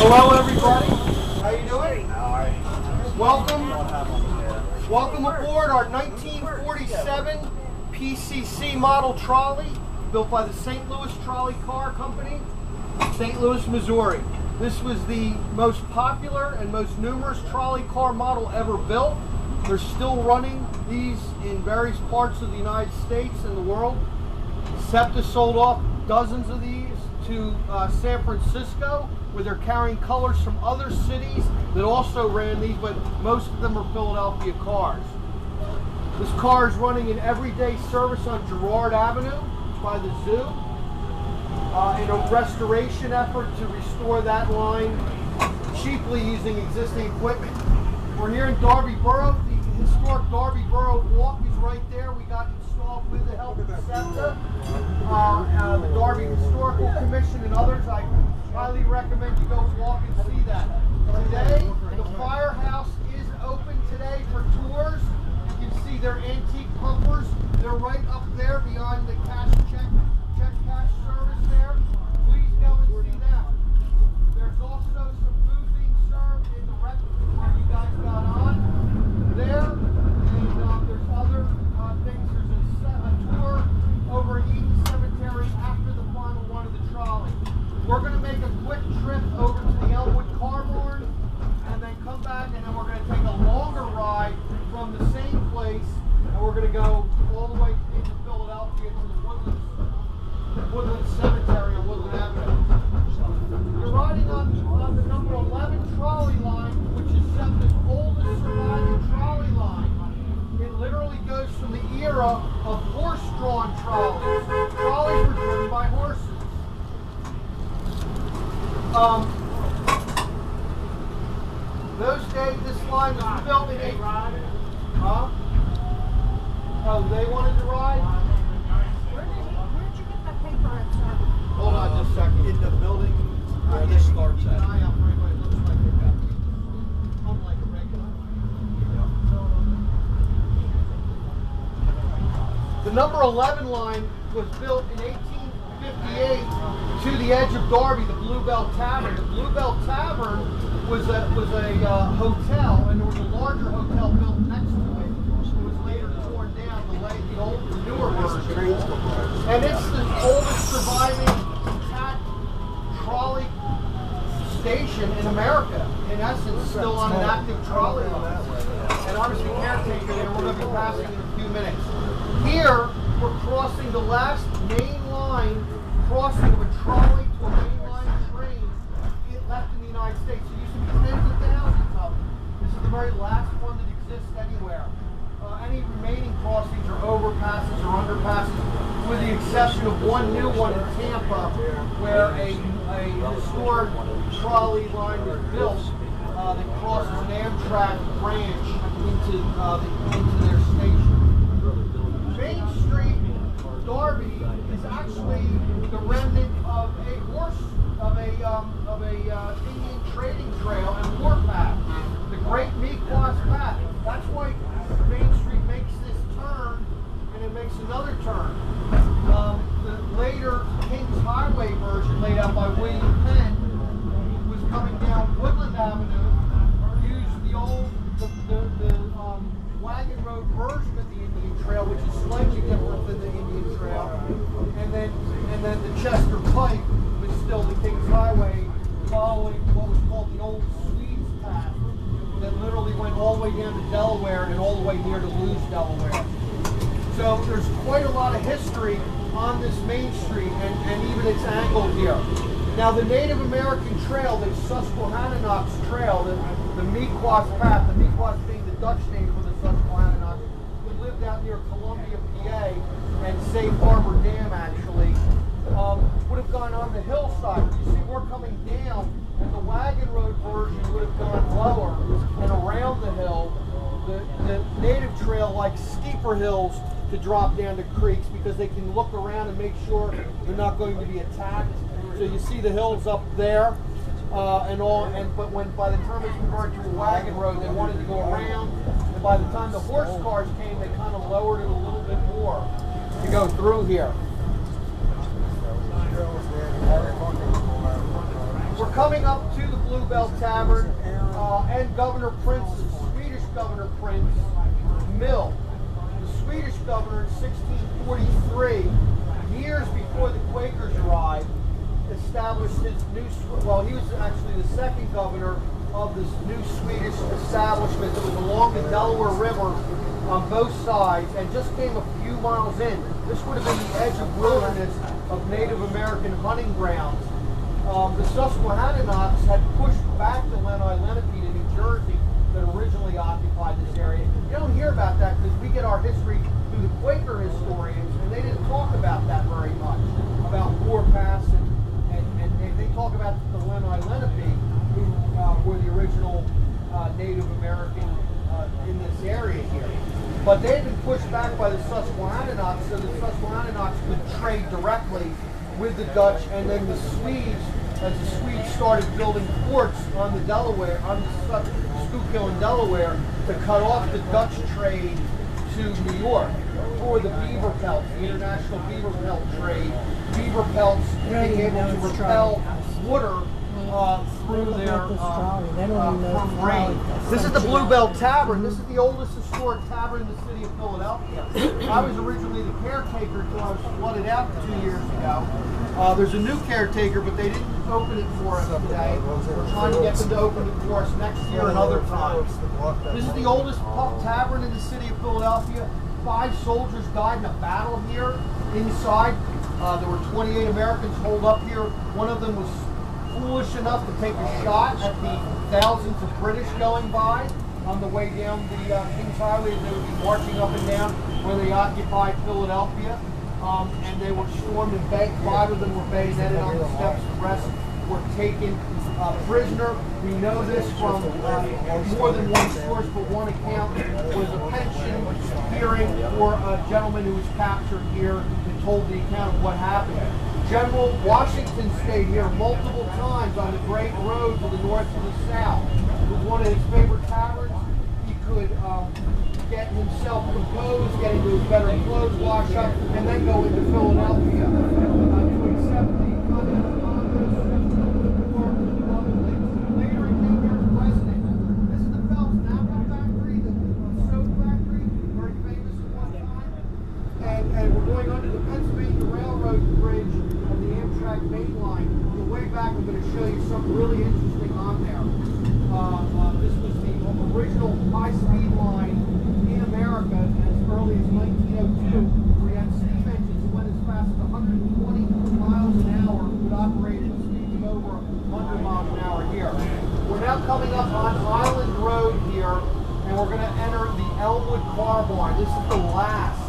Hello, everybody. How you doing? Welcome aboard our 1947 PCC model trolley built by the St. Louis Trolley Car Company, St. Louis, Missouri. This was the most popular and most numerous trolley car model ever built. They're still running these in various parts of the United States and the world. SEPTA sold off dozens of these to San Francisco, where they're carrying colors from other cities that also ran these, but most of them are Philadelphia cars. This car is running in everyday service on Girard Avenue by the zoo in a restoration effort to restore that line cheaply using existing equipment. We're here in Darby Borough. The historic Darby Borough walk is right there. We got installed with the help of SEPTA, the Darby Historical Commission, and others. I highly recommend you go walk and see that. Today, the firehouse is open today for tours. You can see their antique pumpers. They're right up there beyond the check cash service there. Please go and see them. There's also some food being served in the restaurant you guys got on there. And there's other things. There's a tour over Eden Cemetery after the final one of the trolley. We're going to make a quick trip over to the Elmwood Car Barn and then come back, and then we're going to take a longer ride from the same place, and we're going to go all the way into Philadelphia to the Woodland Cemetery on Woodland Avenue. You're riding on the number 11 trolley line, which is SEPTA's oldest surviving trolley line. It literally goes from the era of horse-drawn trolleys. Trolleys were driven by horses. Those days, this line was built in 18... Huh? Oh, they wanted to ride? Where'd you get that paper at, sir? Hold on just a second. In the building where this starts at. Keep an eye out for anybody that looks like it. Unlike a regular. The number 11 line was built in 1858 to the edge of Darby, the Bluebell Tavern. The Bluebell Tavern was a hotel, and there was a larger hotel built next to it. It was later torn down, the old, newer version. And it's the oldest surviving detached trolley station in America. In essence, still on an active trolley line. And obviously caretaker there, we're going to be passing in a few minutes. Here, we're crossing the last main line crossing of a trolley to a mainline train left in the United States. There used to be tens of thousands of them. This is the very last one that exists anywhere. Any remaining crossings are overpasses or underpasses, with the exception of one new one in Tampa, where a historic trolley line was built that crosses an Amtrak branch into their station. Main Street, Darby, is actually the remnant of a Indian trading trail and warpath, the Great Meekwas Path. That's why Main Street makes this turn, and it makes another turn. The later Kings Highway version, laid out by William Penn, was coming down Woodland Avenue, used the old wagon road version of the Indian Trail, which is slightly different than the Indian Trail, and then the Chester Pike was still the Kings Highway, following what was called the old Swedes Path, that literally went all the way down to Delaware and all the way near to Lewes, Delaware. So there's quite a lot of history on this Main Street and even its angle here. Now the Native American Trail, the Susquehannocks Trail, the Meekwas Path, the Meekwas being the Dutch name for the Susquehannocks, who lived out near Columbia, PA, and Safe Harbor Dam actually, would have gone on the hillside. You see we're coming down, and the wagon road version would have gone lower and around the hill. The native trail likes steeper hills to drop down to creeks because they can look around and make sure they're not going to be attacked. So you see the hills up there, but by the time it's converted to a wagon road, they wanted to go around. And by the time the horse cars came, they kind of lowered it a little bit more to go through here. We're coming up to the Bluebell Tavern and Governor Prince's, Swedish Governor Prince mill. The Swedish governor in 1643, years before the Quakers arrived, established his new, well, he was actually the second governor of this new Swedish establishment that was along the Delaware River on both sides and just came a few miles in. This would have been the edge of wilderness of Native American hunting grounds. The Susquehannocks had pushed back the Lenape to New Jersey that originally occupied this area. You don't hear about that because we get our history through the Quaker historians, and they didn't talk about that very much, about Warpass, and they talk about the Lenape, who were the original Native American in this area here. But they had been pushed back by the Susquehannocks, so the Susquehannocks could trade directly with the Dutch, and then the Swedes, as the Swedes started building forts on the Delaware, on the Schuylkill and Delaware, to cut off the Dutch trade to New York for the beaver pelts, the international beaver pelt trade. Beaver pelts being able to repel water through their from rain. This is the Bluebell Tavern. This is the oldest historic tavern in the city of Philadelphia. I was originally the caretaker until I was flooded out 2 years ago. There's a new caretaker, but they didn't open it for us today. We're trying to get them to open it for us next year and other times. This is the oldest pub tavern in the city of Philadelphia. 5 soldiers died in a battle here inside. There were 28 Americans holed up here. One of them was foolish enough to take a shot at the thousands of British going by on the way down the King's Highway as they would be marching up and down where they occupied Philadelphia. And they were stormed and 5 of them were bayoneted on the steps. The rest were taken prisoner. We know this from more than one source, but one account was a pension hearing for a gentleman who was captured here and told the account of what happened. General Washington stayed here multiple times on the Great Road to the north and the south. It was one of his favorite taverns. He could get himself composed, get into his better clothes, wash up, and then go into Philadelphia to accept the Continental Congress. Later he came here as president. This is the Phelps Napkin Factory, the soap factory, very famous at one time. And we're going under the Pennsylvania Railroad Bridge of the Amtrak main line. On the way back, I'm going to show you something really interesting on there. This was the original high-speed line in America as early as 1902. We had steam engines that went as fast as 120 miles an hour, would operate at speeds of over 100 miles an hour here. We're now coming up on Island Road here, and we're going to enter the Elmwood Car Barn. This is the last.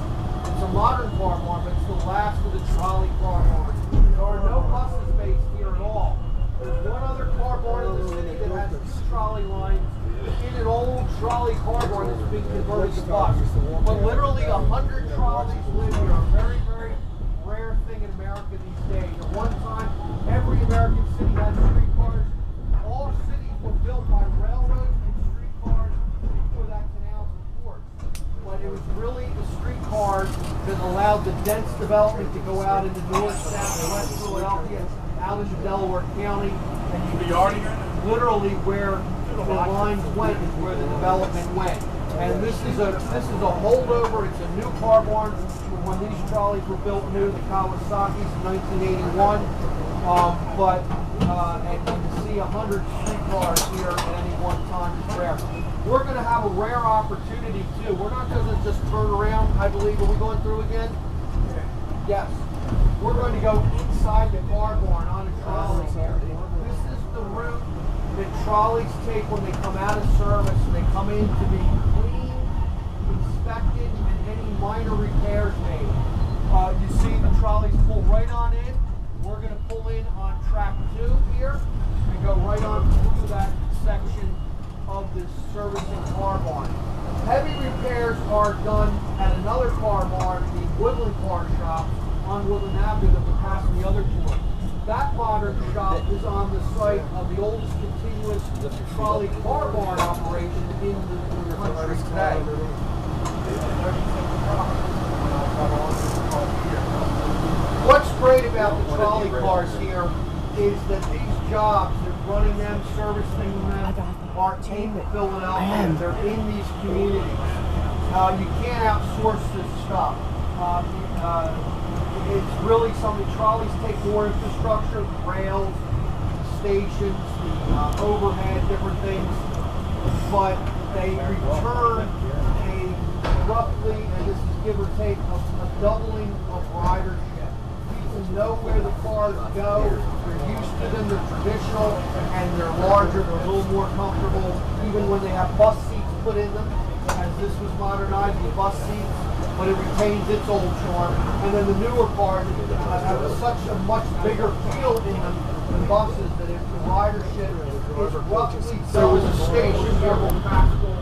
It's a modern car barn, but it's the last of the trolley car barn. There are no buses based here at all. There's one other car barn in the city that has 2 trolley lines in an old trolley car barn that's being converted to bus. But literally 100 trolleys live here. A very, very rare thing in America these days. At one time, every American city had streetcars. All cities were built by railroads and streetcars before that canals and ports. But it was really the streetcars that allowed the dense development to go out into north, south, and west Philadelphia, out into Delaware County, and you can see literally where the lines went is where the development went. And this is a holdover. It's a new car barn from when these trolleys were built new, the Kawasaki's in 1981. And to see 100 streetcars here at any one time is rare. We're going to have a rare opportunity too. We're not going to just turn around, I believe. Are we going through again? Yes. We're going to go inside the car barn on a trolley here. This is the route that trolleys take when they come out of service. They come in to be cleaned, inspected, and any minor repairs made. You see the trolleys pull right on in. We're going to pull in on track 2 here and go right on through that section of this servicing car barn. Heavy repairs are done at another car barn, the Woodland Car Shop on Woodland Avenue that we passed in the other tour. That modern shop is on the site of the oldest continuous trolley car barn operation in the country today. What's great about the trolley cars here is that these jobs that running them, servicing them, are in Philadelphia. They're in these communities. You can't outsource this stuff. It's really something. Trolleys take more infrastructure, the rails, the stations, the overhead, different things, but they return a roughly, and this is give or take, a doubling of ridership. People know where the cars go. They're used to them. They're traditional, and they're larger. They're a little more comfortable, even when they have bus seats put in them. As this was modernized with bus seats, but it retains its old charm. And then the newer cars have such a much bigger feel in them than buses that if the ridership is roughly. There was a station here in Pascal,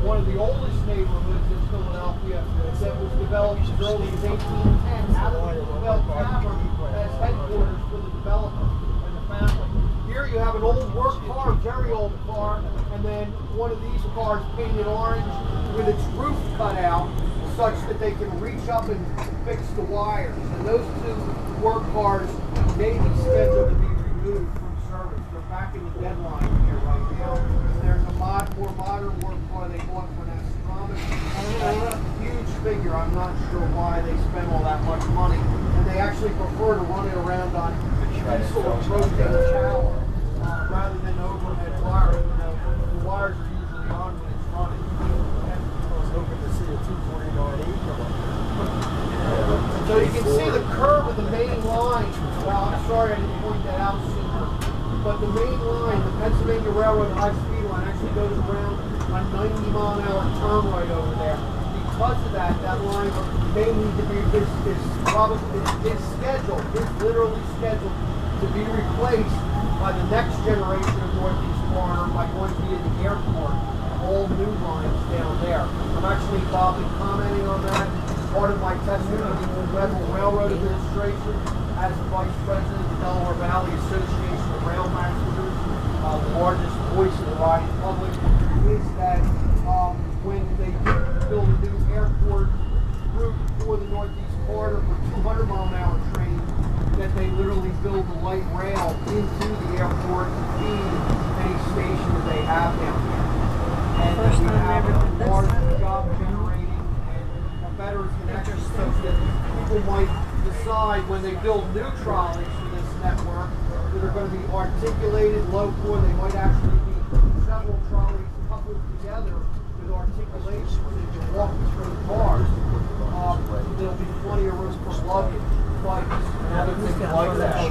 one of the oldest neighborhoods in Philadelphia, that was developed as early as 1810 out of the Roosevelt Tavern as headquarters for the developer and the family. Here you have an old work car, a very old car, and then one of these cars painted orange with its roof cut out such that they can reach up and fix the wires. And those two work cars may be scheduled to be removed from service. They're back in the deadline here right now. There's a more modern work car they bought for an astronomical, huge figure. I'm not sure why they spend all that much money. And they actually prefer to run it around on diesel or propane tower rather than overhead wire. You know, the wires are usually on when it's running. I was hoping to see a 249E come up. So you can see the curve of the main line. Well, I'm sorry I didn't point that out sooner. But the main line, the Pennsylvania Railroad high-speed line, actually goes around a 90-mile-an-hour turn right over there. Because of that, that line may need to be, is scheduled, is literally scheduled to be replaced by the next generation of Northeast Corridor by going via the airport. All new lines down there. I'm actually involved in commenting on that. Part of my testimony in the Federal Railroad Administration as the Vice President of the Delaware Valley Association of Rail Masters, the largest voice of the riding public, is that when they build a new airport route for the Northeast Corridor for 200-mile-an-hour trains, that they literally build a light rail into the airport to feed any station that they have down there. And First we time have ever did a this. large job generating and a better connection so that people might decide when they build new trolleys for this network that are going to be articulated, low floor. They might actually be several trolleys coupled together with articulation where they can walk through the cars. There'll be plenty of room for luggage, bikes, and other things like that.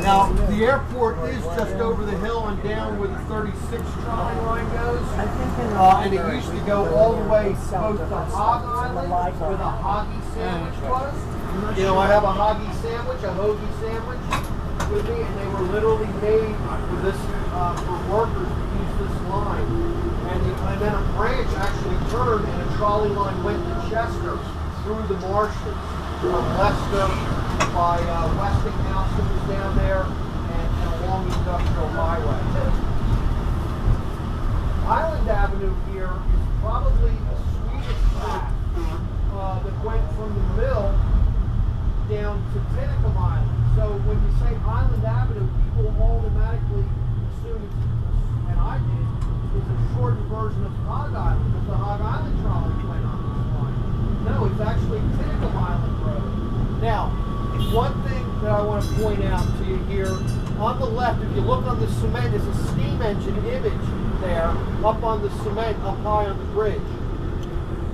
Now, the airport is just over the hill and down where the 36 trolley line goes. And it used to go all the way both to Hog Island, where the Hoggy sandwich was. You know, I have a Hoggy sandwich, a hoagie sandwich with me, and they were literally made for this, for workers to use this line. And then a branch actually turned and a trolley line went to Chester through the marshes from Leicester by Westinghouse that was down there and along the Industrial Highway. Island Avenue here is probably a Swedish route that went from the mill down to Tinicum Island. So when you say Island Avenue, people automatically assume, and I did, it's a shortened version of Hog Island, because the Hog Island trolley went on this line. No, it's actually Tinicum Island Road. Now, one thing that I want to point out to you here, on the left, if you look on the cement, there's a steam engine image there, up on the cement, up high on the bridge.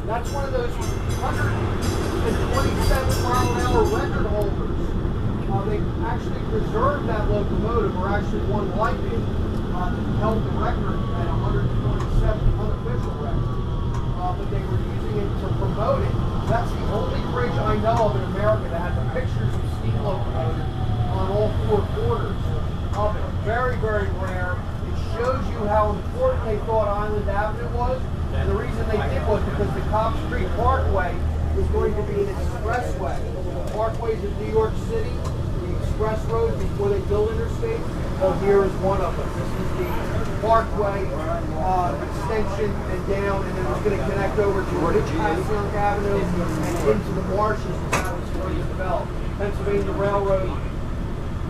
That's one of those 127-mile-an-hour record holders. They actually preserved that locomotive, or actually one like it, that held the record at 127, unofficial record. But they were using it to promote it. That's the only bridge I know of in America that has the pictures of steam locomotives on all four corners of it. Very, very rare. It shows you how important they thought Island Avenue was. And the reason they did was because the Cobb Street Parkway was going to be an expressway. The parkways in New York City, the express roads before they built interstate. So here is one of them. This is the parkway extension and down, and then it's going to connect over to Passaic Avenue and into the marshes is how it's going to develop. Pennsylvania Railroad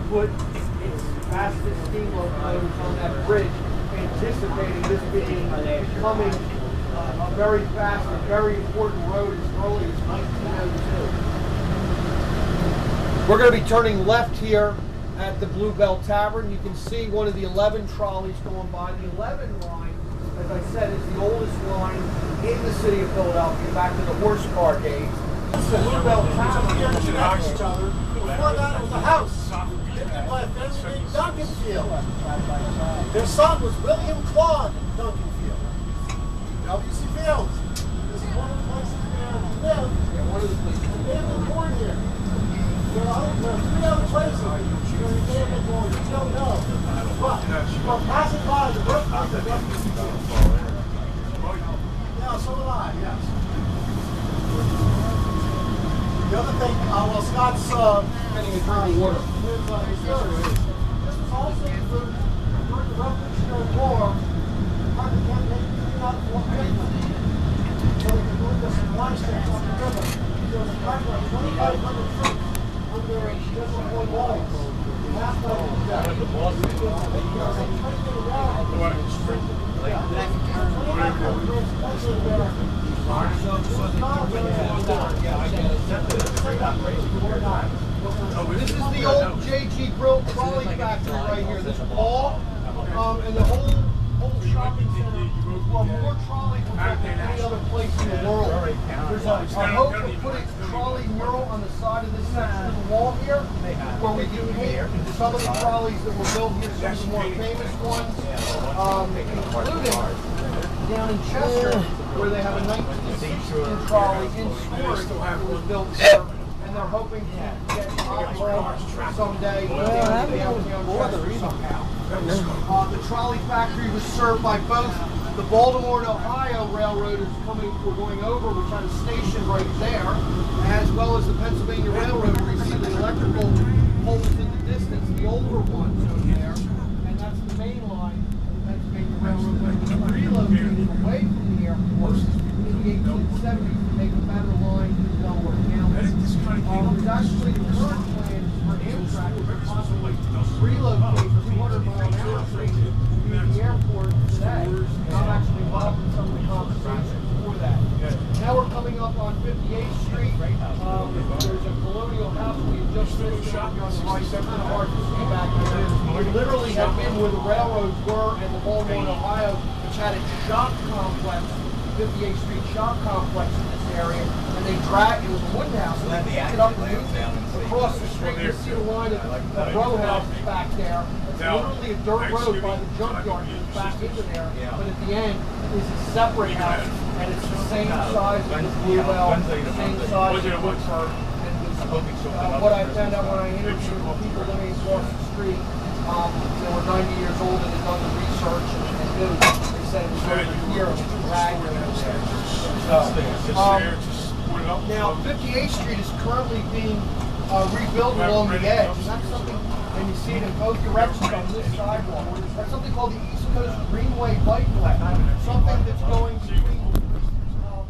put its fastest steam locomotives on that bridge, anticipating this becoming a very fast and very important road as early as 1902. We're going to be turning left here at the Bluebell Tavern. You can see one of the 11 trolleys going by. The 11 line, as I said, is the oldest line in the city of Philadelphia, back to the horse car days. The Bluebell Tavern. Each other. Before that, it was a house. Lived by a family named Duncanfield. Their son was William Claude Duncanfield. W.C. Fields. This is one of the places where he lived. Yeah, one of the places. And they have been born here. There are 3 other places where he may have been born. We don't know. But passing by the birthplace of W.C. Fields. Yeah, so did I, yes. The other thing, well, Scott's Getting a drink of water. this was also during the Revolutionary War, part of the campaign to not Fort Wayne. So we could move the supply stamps on the river. There was a part of 2,500 troops under General Boyd Wallace. Last night he was dead. This is the old J.G. Brill trolley factory right here. This wall and the whole shopping center will more trolleys than any other place in the world. There's a hope of putting a trolley mural on the side of this section of the wall here, where we can paint some of the trolleys that were built here, some of the more famous ones, including down in Chester, where they have a 1916 trolley in storage that was built here, and they're hoping to get opera someday. The trolley factory was served by both the Baltimore and Ohio railroaders were going over, which had a station right there, as well as the Pennsylvania Railroad, where you see the electrical poles in the distance, the older ones over there, and that's the main line of the Pennsylvania Railroad, when it was relocated away from the airport in the 1870s to make a better line to Delaware County. There's actually the current plan for Amtrak to possibly relocate 200-mile-an-hour trains to the airport today. I'm actually involved in some of the conversations for that. Now we're coming up on 58th Street. There's a colonial house we had just finished on the right. They're kind of hard to see back there. We literally have been where the railroads were and the Baltimore and Ohio, which had a shop complex, 58th Street shop complex in this area, and they dragged it was a wooden house, and they picked it up and moved it across the street. You see the line of row houses back there. It's literally a dirt road by the junkyard goes back into there, but at the end is a separate house, and it's the same size as the Bluebell, the same size as Woodford. And what I found out when I interviewed people living across the street, they were 90 years old and had done the research and knew. They said it was over here and it's dragged there. Now 58th Street is currently being rebuilt along the edge. And that's something, and you see it in both directions on this sidewalk. That's something called the East Coast Greenway Bikeway. Something that's going between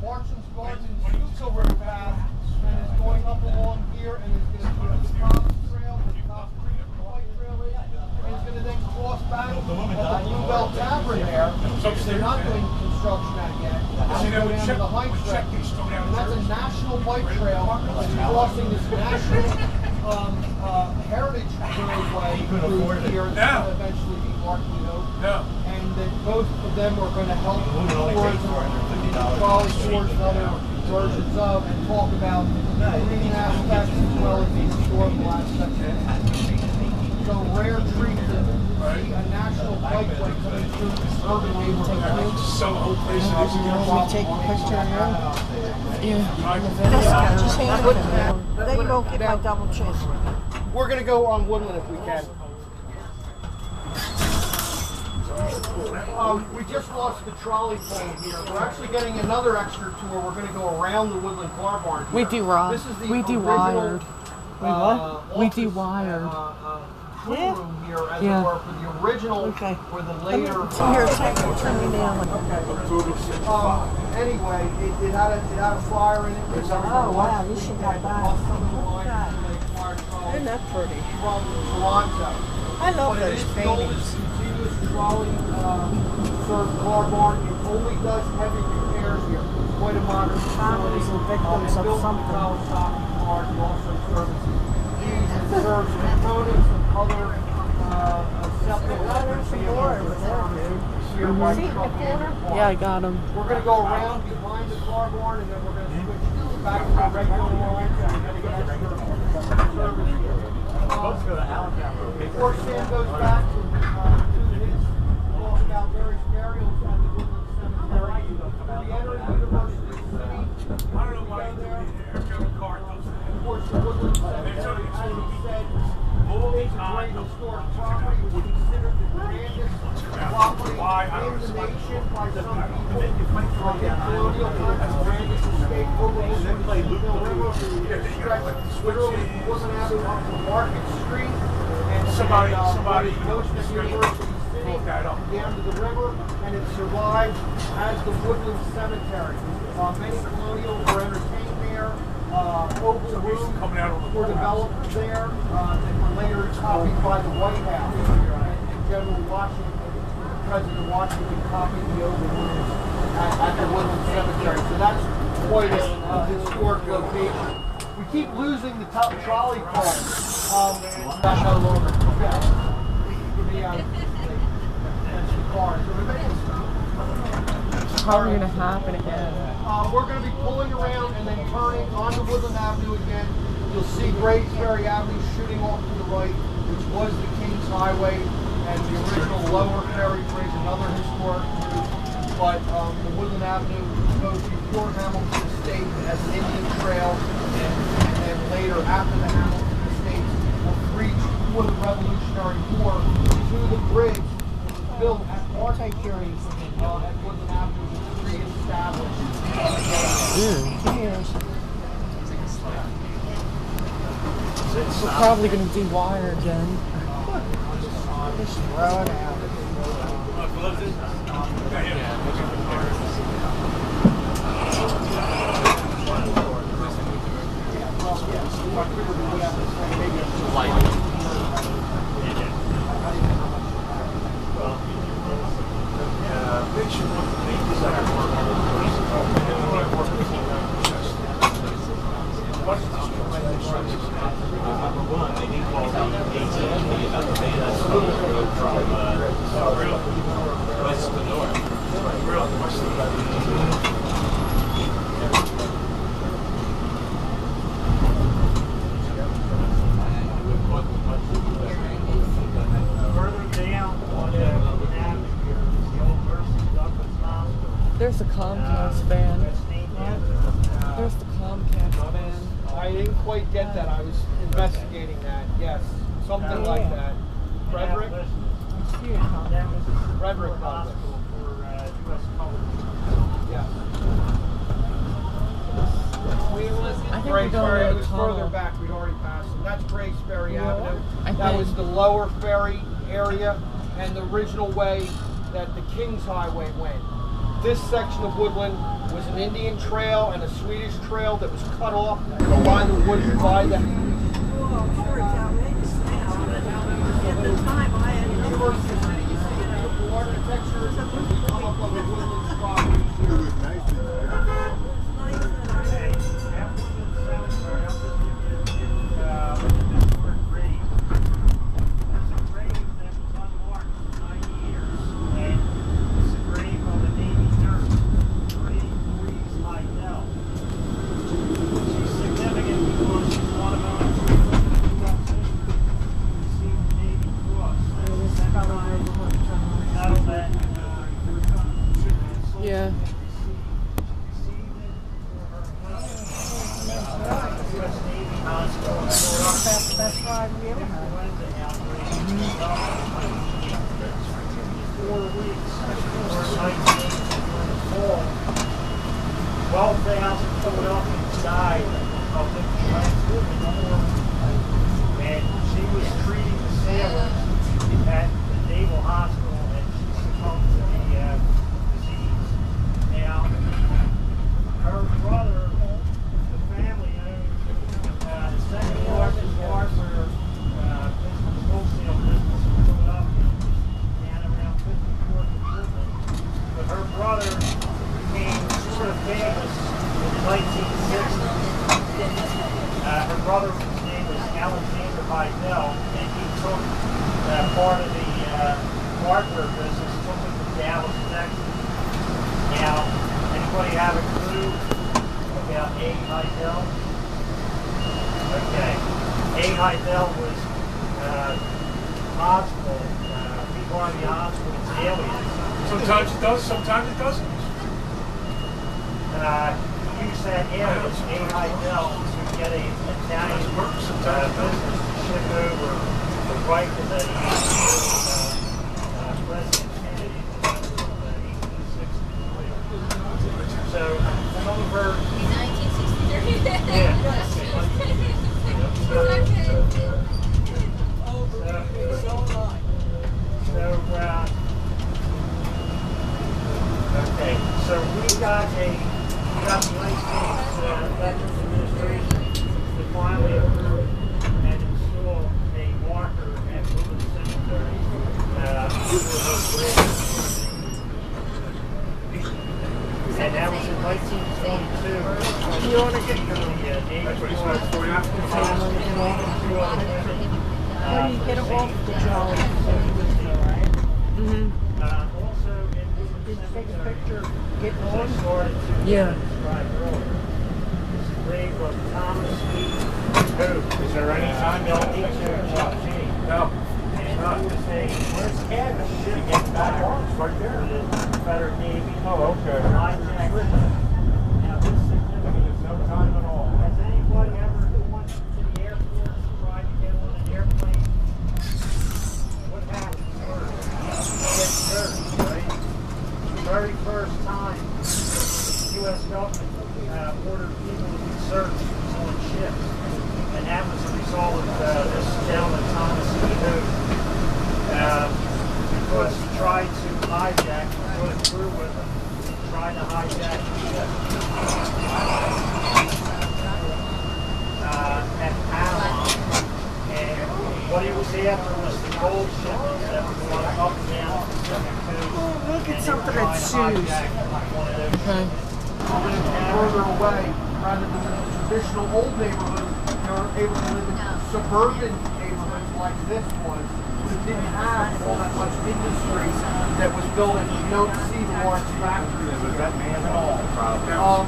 Marchand's Gardens and Schuylkill River Path, and is going up along here, and is going to go to the Common Trail, the Top Creek Bike Trail, and is going to then cross back at the Bluebell Tavern there, which they're not doing construction at yet, and go down to the Heights Trail. And that's a national bike trail that's crossing this national heritage roadway through here that's going to eventually be marked, we hope. And that both of them are going to help tourism, trolley tours and other versions of, and talk about the green aspects as well as the historical aspects. So rare treat to see a national bikeway coming through this urban neighborhood. We take a picture now. Just hand it down. Then you don't get my double chin. We're going to go on Woodland if we can. We just lost the trolley pole here. We're actually getting another extra tour. We're going to go around the Woodland Car Barn. We dewired. This is the We dewired. We dewired. Room here, as it were, for the original, for the later. Here, turn me down. Anyway, it had a fire in it. Oh wow, you should have that. Isn't that pretty? From Toronto. I love But it those is the paintings. oldest continuous trolley served car barn. It only does heavy repairs here. Quite a modern Families and victims of built something. with Kawasaki cars. It also services these and serves components of other SEPTA electric vehicles here by See in the truck and corner? car. Yeah, I got him. We're going to go around behind the car barn and then we're going to switch back to the regular line. So we're going to get extra service here. Before Sam goes back to his talk about various burials at the Woodland Cemetery, we enter University City. I don't know why there. Of course, the Woodland Cemetery, as he said, is a great historic property. It was considered the grandest property in the nation by some people. In colonial times, the grandest estate overlooking the River. It stretched literally from Woodland Avenue up to Market Street. And Somebody most of University City down to the river, and it survives as the Woodland Cemetery. Many colonials were entertained there. Oval rooms were developed there and were later copied by the White House. And General Washington, President Washington, copied the oval rooms at the Woodland Cemetery. So that's quite a historic location. We keep losing the top trolley cars. Not no longer. Okay. Give me that's the car. So It's probably gonna happen again. we're going to be pulling around and then turning onto Woodland Avenue again. You'll see Grays Ferry Avenue shooting off to the right, which was the King's Highway and the original Lower Ferry Bridge, another historic route. But the Woodland Avenue goes before Hamilton Estate as an Indian Trail, and then later after the Hamilton Estate will reach for the Revolutionary War to the bridge built at Arcade at Woodland Avenue was re-established. Cheers. We're probably gonna dewire again. Just throw it out. There's the Comcast van. There's the Comcast van. I didn't quite get that. I was investigating that. Yes, something like that. Frederick? Frederick Douglass. Yeah. I think we're Grays going Ferry. to It the was further tunnel. back. We'd already passed them. That's Grays Ferry Avenue. I That was think. the lower ferry area and the original way that the King's Highway went. This section of Woodland was an Indian trail and a Swedish trail that was cut off by the wood by the Oh, I'm sure it's outrageous now. At the time, I had no University City. You see the beautiful architecture. We come up on the Woodlands property here. Yeah. Best ride we ever had. 4 weeks before 1984, 12,000 Philadelphians died of the war. And she was treating the sailors at the Naval Hospital, and she succumbed to the disease. Now, her brother, the family owned the second largest hardware business, wholesale business in Texas, took it to Dallas, Texas. Now, anybody have a clue about A. Heidel? Okay. A. Heidel was hospital, people on the hospital, it's aliens. Sometimes it does, sometimes it doesn't. Use that aliens, A. Heidel, to get a Italian business to ship over the right to the President Kennedy in 1863. So, some of her... 1963? Yeah. Okay, so we got the United States Veterans Administration to finally approve and install a marker at Woodland Cemetery over her grave. And that was in 1922. You want to get That's what he starts for you. When you get off the trolley, right? Also, in Did you take a picture getting on? Yeah. This is the grave of Thomas E. Who? Is there any time No, you'll H-O-G. No. And he was a ship get back Right there. to the Confederate Navy. Oh, okay. Hijacked. Now, this is significant. There's no time at all. Has anybody ever gone to the airport and tried to get on an airplane? What happens first? You get searched, right? The very first time the U.S. government ordered people to be searched was on ships. And that was a result of this gentleman, Thomas E. Who, because he tried to hijack, put it through with him, he tried to hijack the ship. At Panama, and what he was after was the gold shipments that were going up and down the Pacific Coast. Oh, look at And something they were that trying to sues. hijack one of those Okay. Further away, rather than the traditional old neighborhood, they were able to live in suburban neighborhoods like this was, that didn't have all that much industry that was built in. You don't see the large factories at all.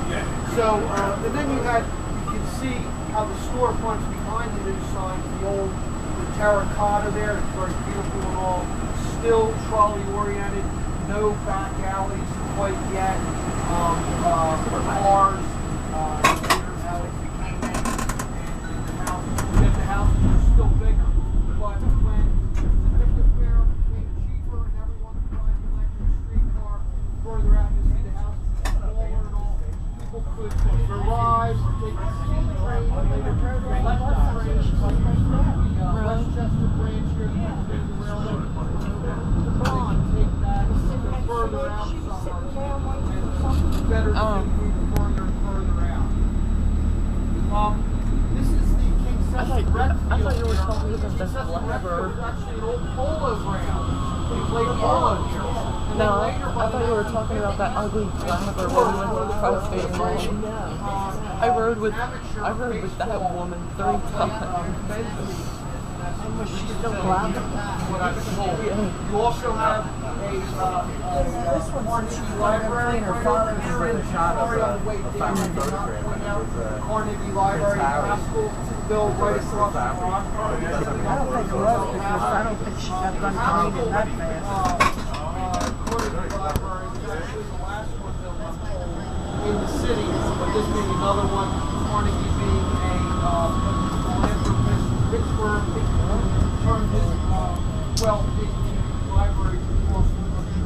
And then you can see how the storefronts behind the new signs, the terracotta there, it's very beautiful and all, still trolley oriented, no back alleys quite yet. Cars, later how it became in, and the houses are still bigger. But when the ticket fare became cheaper and everyone could buy an electric streetcar further out, you see the houses are smaller and all. People could drive, take the steam train, or later the Westchester branch here, the railroad. They can take that further out and better to move further and further out. This is the King Cessna I thought you were talking about the Blackbird. It was actually an old polo ground. They played polo here. And No, then later, I thought you were talking about that ugly Blackbird where we went to the Tri-State Mall. I rode with that woman 3 times. Was she still black? What I've been told. You also have This one's library. Her father's a shot of Carnegie Library High School built right across the rock. I don't think it was because I don't think she got done cleaning that fast. Carnegie Library was actually the last one built in the city, but this being another one, Carnegie being a philanthropist, Pittsburgh, turned his wealth into libraries across the country.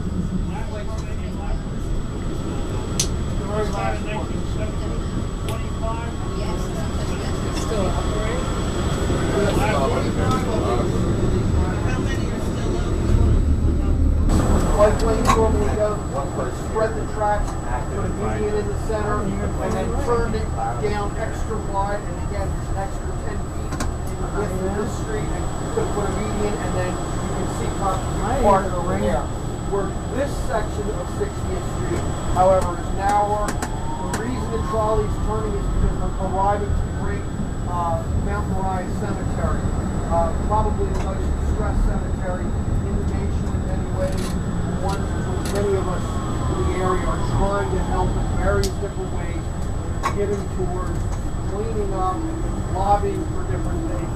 The very last one. Still operate? Like when you normally go, spread the tracks, put a median in the center, and then turn it down extra wide, and again, an extra 10 feet in the width of this street, and you could put a median, and then you can see Constitution Park over there. Where this section of 60th Street, however, is narrower. The reason the trolley's turning is because we're arriving to the great Mount Moriah Cemetery, probably the most distressed cemetery in the nation in many ways. area are trying to help in various different ways, giving tours, cleaning up, lobbying for different things.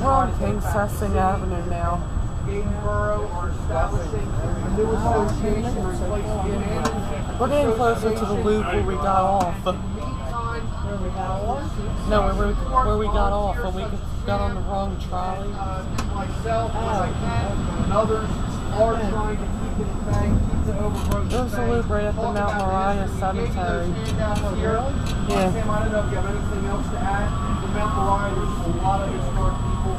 We're on King Sessing Avenue now. Gainsborough are establishing a new association replacing the abandoned. We're getting closer to the loop where we got off. No, where we got off when we got on the wrong trolley. Myself, and others are trying to keep it at bay, keep the overgrowth. There's a loop right at the Mount Moriah Cemetery. Yeah. Tim, I don't know if you have anything else to add. The Mount Moriah, there's a lot of historic people.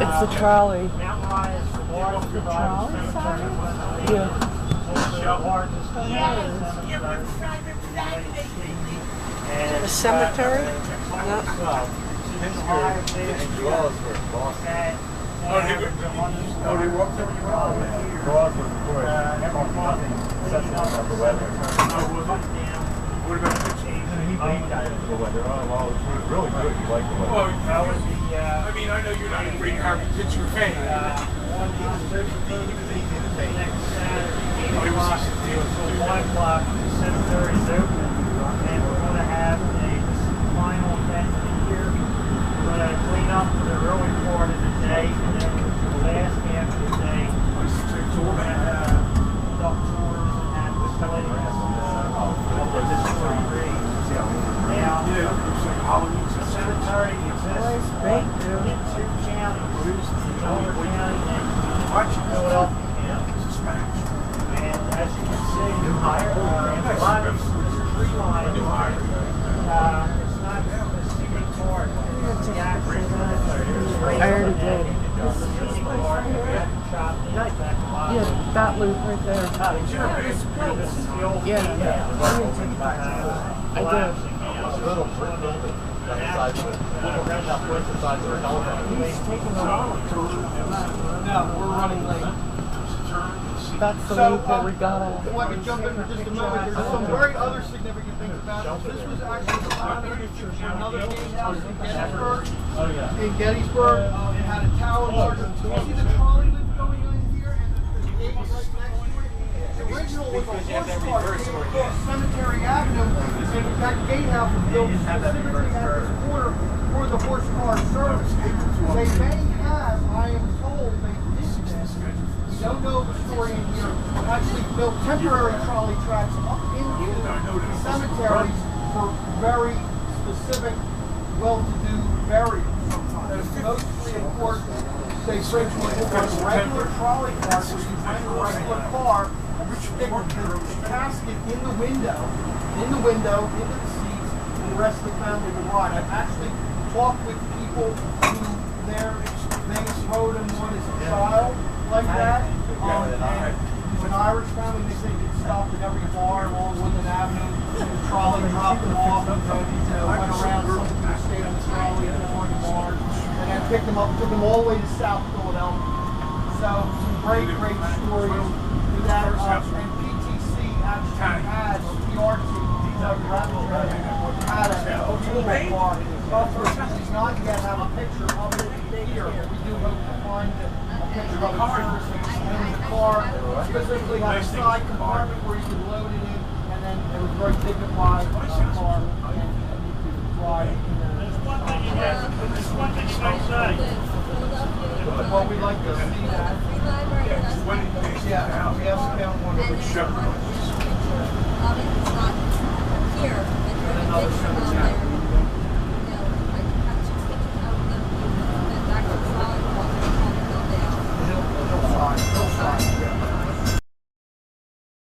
It's the trolley. Mount Moriah is the largest surviving Yeah. The cemetery? What about the change? Really good. You like the weather. Well, I mean, I know you're not a great Harvey Pitcher fan. Until 1 o'clock, the cemetery is open, and we're going to have a final event of the year. We're going to clean up the early part of the day, and then the last half of the day, we're going to have duck tours and have displays of the history. Now, the cemetery exists in 2 counties, Delaware County and Philadelphia County. And as you can see, in a lot of tree lines, it's not a secret part. It's the actual cemetery. I already did. Yeah, that loop right there. This is the old Yeah. I did. A little brick building. Inside the telephone. No, we're running late. That's the So, loop where we got off. If I could jump in for just a moment, there's some very other significant things about this. This was actually the founder of another gatehouse in Gettysburg. In Gettysburg, it had a tower larger. You see the trolley loop going in here and the gate right next to it? The original was a horse cart came across Cemetery Avenue, and that gatehouse was built specifically at this corner for the horse car service. They may have, I am told, they did this. Don't know the story in here, actually built temporary trolley tracks up into the cemeteries for very specific, well-to-do burials sometimes. Mostly, of course, they bring to a regular trolley car, so you bring a regular car, stick the casket in the window, into the seats, and the rest of the family will ride. I've actually talked with people who they rode in one as a child, like that, and it's an Irish family. They say they stopped at every bar along Woodland Avenue. The trolley dropped them off, and went around. Some people stayed on the trolley and going to bars, and then picked them up, took them all the way to South Philadelphia. So some great stories with that. And PTC actually had PR team, had a tool car. Unfortunately, does not yet have a picture of it here. We do hope to find it. Picture of it in the car, specifically had a side compartment where you could load it in, and then it was very dignified car, and you could drive. There's one thing you might say. Well, we'd like to see that. Yeah, we have to count one of the It's not here, but there's a picture on there.